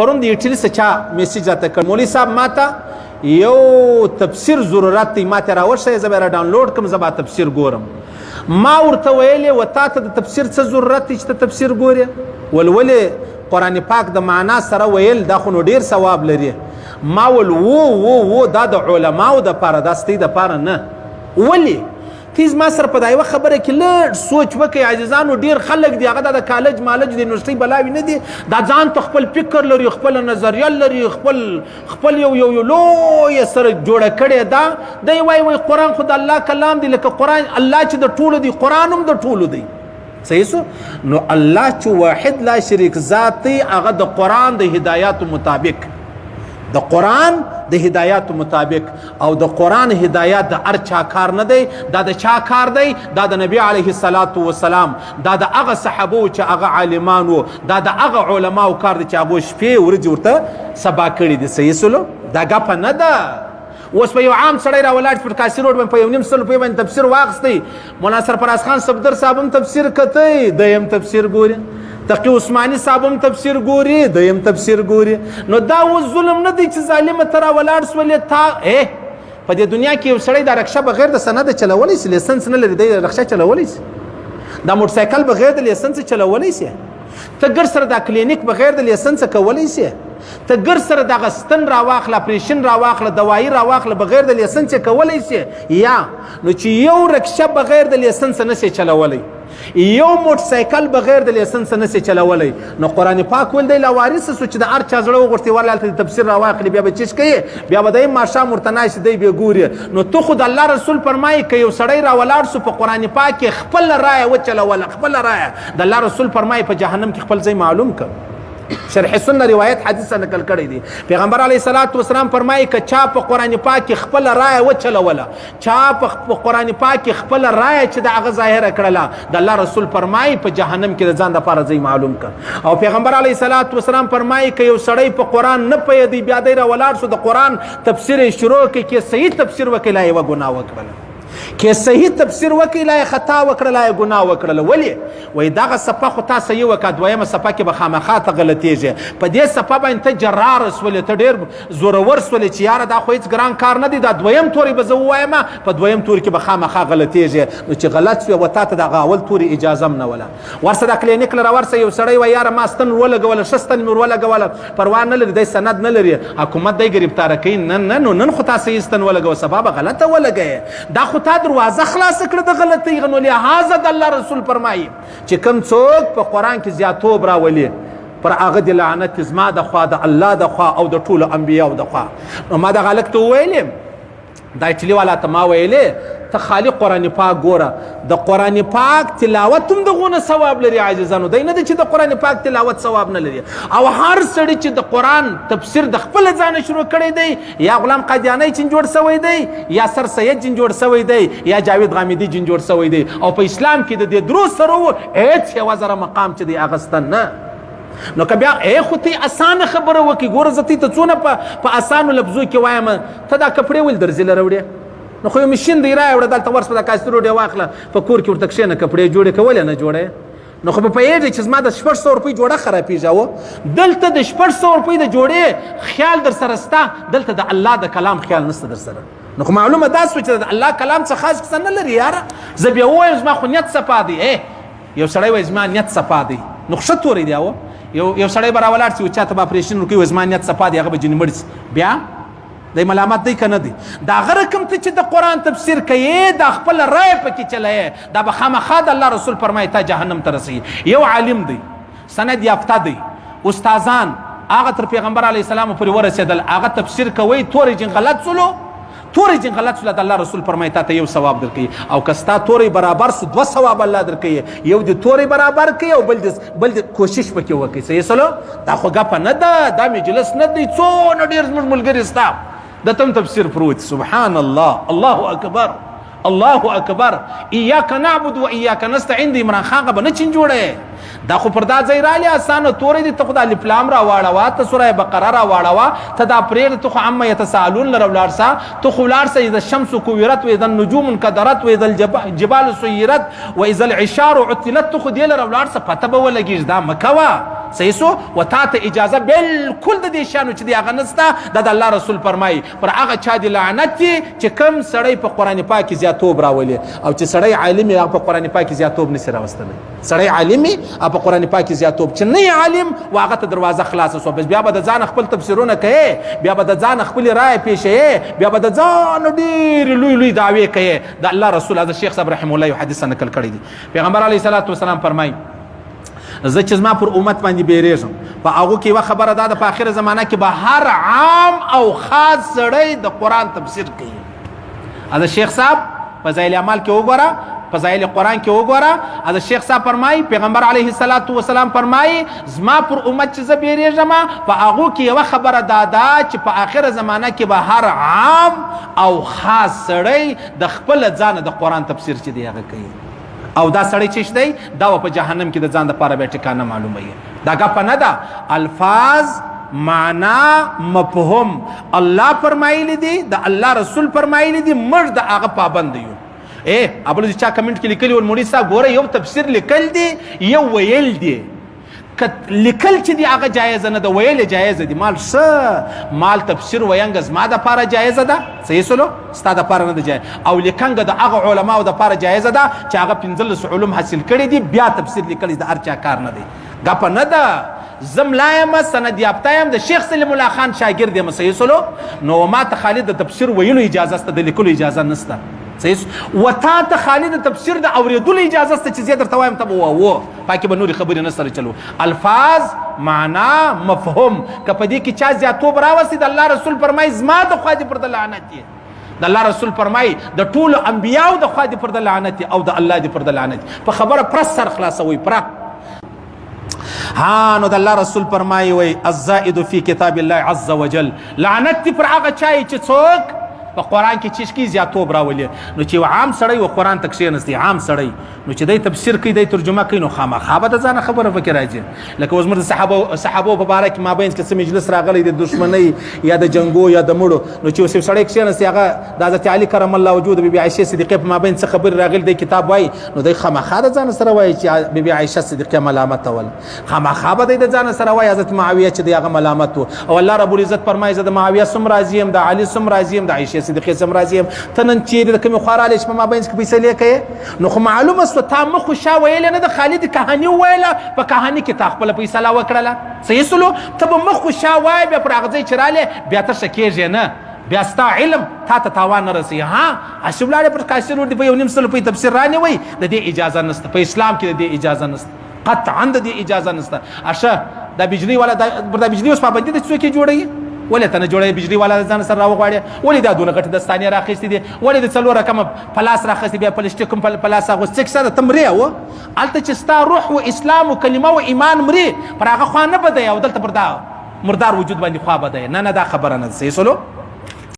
پرون د ایټلی څخه چا میسیج راته کړ مولوي صاحب ماته یو تفسیر ضرورت دی ماته راوښیه زه به را ډاونلوډ کړم زه به تفسیر ګورم ما ورته ویلې و تا ته د تفسیر څه ضرورت دی چې ته تفسیر ګورې ولې قرآن پاک د معنا سره ویل دا خو نو ډېر ثواب لري ما ول و دا د علماو دپاره دا ستۍ دپاره نه ولې تیز ما سره په دا یوه خبره کې لږ سوچ وکړئ عزیزانو ډېر خلک دي هغه دا د کالج مالج د یونیورسټۍ بلاوي نه دي دا ځان ته خپل فکر لري خپله نظریه لري خپل یو لویه سره جوړه کړې ده دی وایي قرآن خو د الله کلام دی لکه قرآن الله چې د ټولو دی قرآن هم د ټولو دی صحیح سو نو الله چې واحد لا شریک ذات دی هغه د قرآن د هدایاتو مطابق د قرآن د هدایاتو مطابق او د قرآن هدایات د هر چا کار نه دی دا د چا کار دی دا د نبی علیه السلام دا د هغه صحابو چې هغه عالمان وو دا د هغه علماو کار دی چې هغو شپې ورځې ورته سبا کړي دي صحیح سلو دا ګپه نه ده اوس په یو عام سړی راولاړ پر کاسي روډ باندې په یو نیم سل روپۍ باندې تفسیر واخیستی مولانا سرفراز خان صفدر صاحب هم تفسیر کتی دی هم تفسیر ګوري تقی عثماني صاحب هم تفسیر ګوري دی هم تفسیر ګوري نو دا اوس ظلم نه دی چې ظالمه ته راولاړ سولې تا په دې دنیا کې یو سړی دا رکشه بغیر د سنده چلولی شي لیسنس نه لري دی رکشه چلولی شي دا موټرسایکل بغیر د لیسنس چلولی شي ته ګر سره دا کلینیک بغیر د لیسنس کولی شي ته ګر سره دغه ستن راواخله اپریشن راواخله دوایي راواخله بغیر د لیسنس کولی شي یا نو چې یو رکشه بغیر د لیسنس نشي چلولی یو موټرسایکل بغیر د لیسنس نشي چلولی نو قرآن پاک ول دی لوارث سو چې د هر چا زړه وغوښتي ورله هلته تفسیر راواخلي بیا به چیش کوي بیا به دی ماښام ورته ناشي دی بیا ګوري نو تو خو د الله رسول فرمایي که یو سړی راولاړ سو په قرآن پاک کې خپله رایه وچلوله خپله رایه د الله رسول فرمایي په جهنم کې خپل ځای معلوم کړ شرح سنه روایت حدیث نقل کړی دی پیغمبر علیه الصلاۃ والسلام فرمایي که چا په قرآن پاک کې خپل رایه وچلوله چا په قرآن پاک کې خپل رایه چې د هغه ظاهره کړله د الله رسول فرمایي په جهنم کې د ځان دپاره ځای معلوم کړ او پیغمبر علیه الصلاۃ والسلام فرمایي که یو سړی په قرآن نه پوهېدی بیا دی راولاړ شو د قرآن تفسیر یې شروع کړي کې صحیح تفسیر وکړي لا یوه ګناه وکړله که صحیح تفسیر وکړي لا یې خطا وکړه لا یې ګناه وکړله ولې وایي دغه صفحه خو تا صحیح وکړه دویمه صفحه کې به خامخا ته غلطېږي په دې صفحه باندې ته جراره سولې ته ډېر زورور سولې چې یاره دا خو هېڅ ګران کار نه دی دا دویم توری به زه ووایم په دویم توري کې به خامخا غلطېږي نو چې غلط شوې و تا ته دغه اول توري اجازه هم نه وله ورسه دا کلینیک له راورسه یو سړی وایي یاره ما ستن ولګوله ښه ستن مې ولګوله پروا نه لري دی سند نه لري حکومت دی ګرفتاره کوي نو نن خو تا صحیح ستن ولګوه سبا به غلطه ولګوې دا خو تا دروازه خلاص کړه د غلطۍ نو لهذا د الله رسول فرمایي چې کوم څوک په قرآن کې زیاتوب راولي پر هغه د لعنت زما د خوا د الله د خوا او د ټولو انبیاو د خوا نو ما دغه هلک ته وویلې دا ایټلي والا ته ما ویلې ته خالي قرآن پاک ګوره د قرآن پاک تلاوت هم دغونه ثواب لري عاجزانو دی نه دی چې د قرآن پاک تلاوت ثواب نه لري او هر سړی چې د قرآن تفسیر د خپل ځانه شروع کړی دی یا غلام قادیانی جن جوړ سوی دی یا سر سید جن جوړ سوی دی یا جاوید غامیدی جن جوړ سوی دی او په اسلام کې د دې درو سره هیڅ یوه زره مقام چې دی اغستن نه نو که بیا خو ته اسانه خبره وکړي ګوره زه ته څونه په اسانو لفظو کې وایم ته دا کپړې ول درځي راوړې نو خو یو مشین دی راوړه دلته ورس په دا کاسې روډۍ واخله په کور کې ورته کښېنه کپړې جوړې کولې نه جوړې نو خو به پوهېږې چې زما د 600 روپۍ جوړه خرابېږي دلته د 600 روپۍ د جوړې خیال در سره سته دلته د الله د کلام خیال نسته در سره نو خو معلومه دا سوه چې د الله کلام څه خاص کیسه نه لري یاره زه بیا ووایم زما خو نیت صفا دی یو سړی وایي زما نیت صفا دی نو ښه توری دی یو سړی به راولاړ شي چا ته به اپریشن وکړي زما نیت صفا دی هغه به جنې مړ شي بیا دی ملامت دی که نه دی دا هغه رقم ته چې د قرآن تفسیر کوي دا خپله رایه پکې چلوي دا به خامخا د الله رسول فرمایي تا جهنم ته رسوي یو عالم دی سند یافته دی استادان هغه تر پیغمبر علیه السلام پورې ورسېدل هغه تفسیر کوي توری جن غلط سولو توری جن غلط سوله د الله رسول فرمایي تا ته یو ثواب درکوي او که ستا توری برابر سو 2 ثواب الله درکوي یو د توری برابر کوي او بل د کوشش پکې وکړي صحیح سلو دا خو ګپه نه ده دا مجلس نه دی څونه ډېر زموږ ملګري ستا د تم تفسیر پروت سبحان الله الله اکبر الله اکبر ایاک نعبد و ایاک نستعین دی عمران خان به نه چین جوړه دا خو پر دا ځای رالی اسانه تورې دي ته خو د الف لام را واړوه ته سوره بقره را واړوه ته دا پرېږده ته خو عما یتساءلون لره ولاړ سه ته خو ولاړ سه اذا الشمس کوورت و اذا النجوم انکدرت و اذا الجبال سیرت و اذا العشار عطلت ته خو دې لره ولاړ سه پته به ولګېږي دا مه کوه صحیح سو و تا ته اجازه بالکل د دې شانو چې دی هغه نسته د الله رسول فرمایي پر هغه چا دی لعنت دی چې کم سړی په قرآن پاک کې زیاتوب راولي او چې سړی عالم هغه په قرآن پاک کې زیاتوب نشي راوستلی سړی عالم هغه په قرآن پاک کې زیاتوب چې نه عالم و هغه ته دروازه خلاصه سو بس بیا به د ځان خپل تفسیرونه کوي بیا به د ځان خپل رائے پیښوي بیا به د ځان ډېر لوی لوی دعوی کوي د الله رسول حضرت شیخ صاحب رحم الله یو حدیث نقل کړی دی پیغمبر علیه الصلاۃ والسلام فرمایي زه چې زما پر امت باندې بیریږم په هغو کې یوه خبره دا ده په آخره زمانه کې به هر عام او خاص سړی د قرآن تفسیر کوي حضرت شیخ صاحب فضایل اعمال کې وګوره فضایل قرآن کې وګوره حضرت شیخ صاحب فرمایي پیغمبر علیه الصلاۃ والسلام فرمایي زما پر امت چې زه بیریږم په هغو کې یوه خبره دا ده چې په آخره زمانه کې به هر عام او خاص سړی د خپل ځانه د قرآن تفسیر چې دی هغه کوي او دا سړی چې دی دا په جهنم کې د ځان دپاره بیا ټکانه معلوموي دا ګپه نه ده الفاظ معنا مفهوم الله فرمایلی دي د الله رسول فرمایلی دي موږ د هغه پابند یو ابل چا کمینټ کې لیکلی ول مولوي صاحب ګوره یو تفسیر لیکل دی یو ویل دی لیکل چې دی هغه جایزه نه ده ویل جایزه دي مال څه مال تفسیر وینګ زما دپاره جایزه ده صحیح سلو ستا دپاره نه ده جایزه او لیکنګ د هغه علماو دپاره جایزه ده چې هغه 15 علوم حاصل کړي دي بیا تفسیر لیکل د هر چا کار نه دی ګپه نه ده زه ملا یم سند یافته یم د شیخ سلیم الله خان شاګرد یم صحیح سلو نو ما ته خالد د تفسیر ویلو اجازه شته د لیکلو اجازه نشته صحیح و تا ته خالد تفسیر د اوریدلو اجازه شته چې زه درته وایم ته به پاکې به نورې خبرې نه سره چلو الفاظ معنا مفهوم که په دې کې چا زیاتوب راوستي د الله رسول فرمایي زما د خوا دې پر د لعنت دی د الله رسول فرمایي د ټولو انبیاو د خوا دې پر د لعنت او د الله دې پر د لعنت په خبره پرس سر خلاصوي پره ها نو د الله رسول فرمایي وای الزائد فی کتاب الله عز وجل لعنت پر هغه چای چې څوک په قرآن کې چې کی زیاتوب راولي نو چې عام سړی و قرآن ته کښېنستی عام سړی نو چې دی تفسیر کوي دی ترجمه کوي نو خامخا به د ځانه خبره پکې راځي لکه اوس موږ د صحابو په باره کې مابینځ کې څه مجلس راغلی د دښمنۍ یا د جنګو یا د مړو نو چې اوس یو سړی کښېنستی هغه د حضرت علي کرم الله وجود بیبي عایشې صدیقې په مابین څه خبرې راغلي دی کتاب وایي نو دی خامخا د ځانه سره وایي چې بیبي عایشه صدیقې ملامته ول خامخا به دی د ځانه سره وایي حضرت معاویه چې دی هغه ملامت و او الله رب العزت فرمایي زه د معاویه څوم راضي یم د علي څوم راضي یم د عایشې صدیقې څوم راضي یم ته نن چیرې د کومې خوا راغلی چې په مابینځ کې فیصلې کوې نو خو معلومه شوه تا مخ شا ویلې نه د خالد کهاني وویله په کهاني کې تا خپله فیصله وکړله صحیح سلو ته به مخ شا وایې بیا پر هغه ځای چې رالې بیا ته ښه کېږې نه بیا ستا علم تا ته تاوان نه رسوي ها هسې ولاړې پر کاسر ورډي په 1.5 سلو په تفسیر رانیوئ د دې اجازه نشته په اسلام کې د دې اجازه نشته قطعا د دې اجازه نشته اشه دا بجلی والا دا بجلی اوس پابندي د څوک جوړوي ولې ته نه جوړوي بجلی والا ځان سره راوغواړې ولې دا دونه غټې دستانې راخیستې دي ولې د 4 رقم پلاس راخیستې بیا پلسټیک کوم پلاس اغوستې کیسه ده ته مرې و هلته چې ستا روح و اسلام و کلمه و ایمان مرې پر هغه خوا نه بدی او دلته پر دا مردار وجود باندې خوا بدی نه دا خبره نه صحیح سلو